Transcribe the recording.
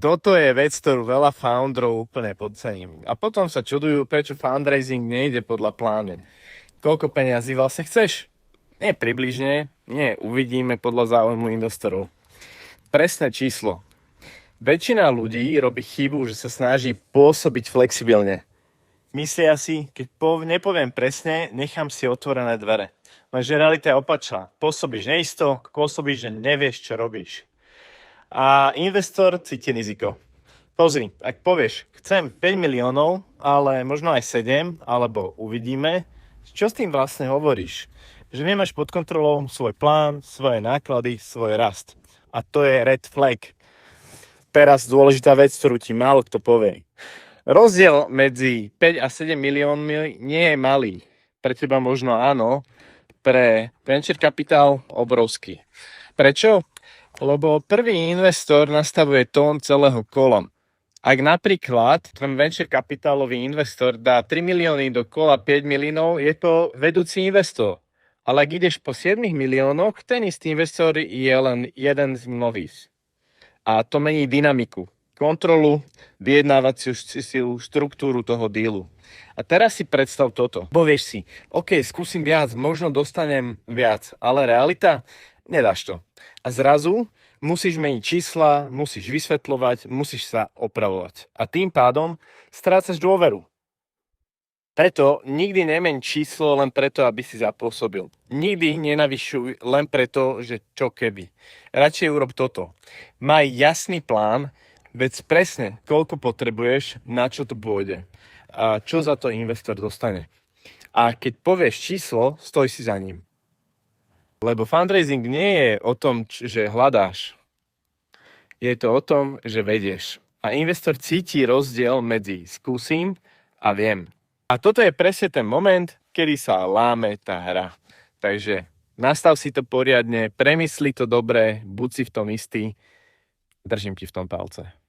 Toto je vec, ktorú veľa founderov úplne podcením. A potom sa čudujú, prečo fundraising nejde podľa plánu. Koľko peniazí vlastne chceš? Nie približne, nie uvidíme podľa záujmu investorov. Presné číslo. Väčšina ľudí robí chybu, že sa snaží pôsobiť flexibilne. Myslia si, keď nepoviem presne, nechám si otvorené dvere. Lenže realita je opačná. Pôsobíš neisto, pôsobíš, že nevieš, čo robíš. A investor cíti riziko. Pozri, ak povieš, chcem 5 miliónov, ale možno aj 7, alebo uvidíme, čo s tým vlastne hovoríš? Že nemáš pod kontrolou svoj plán, svoje náklady, svoj rast. A to je red flag. Teraz dôležitá vec, ktorú ti málo kto povie. Rozdiel medzi 5 a 7 miliónmi nie je malý. Pre teba možno áno, pre venture capital obrovský. Prečo? Lebo prvý investor nastavuje tón celého kola. Ak napríklad ten venture kapitálový investor dá 3 milióny do kola 5 miliónov, je to vedúci investor. Ale ak ideš po 7 miliónoch, ten istý investor je len jeden z mnohých. A to mení dynamiku, kontrolu, vyjednávaciu silu, štruktúru toho dealu. A teraz si predstav toto. Povieš si, OK, skúsim viac, možno dostanem viac, ale realita? Nedáš to. A zrazu musíš meniť čísla, musíš vysvetľovať, musíš sa opravovať. A tým pádom strácaš dôveru. Preto nikdy nemeň číslo len preto, aby si zapôsobil. Nikdy nenavyšuj len preto, že čo keby. Radšej urob toto. Maj jasný plán, vedz presne, koľko potrebuješ, na čo to pôjde. A čo za to investor dostane. A keď povieš číslo, stoj si za ním. Lebo fundraising nie je o tom, že hľadáš. Je to o tom, že vedieš. A investor cíti rozdiel medzi skúsim a viem. A toto je presne ten moment, kedy sa láme tá hra. Takže nastav si to poriadne, premysli to dobre, buď si v tom istý. Držím ti v tom palce.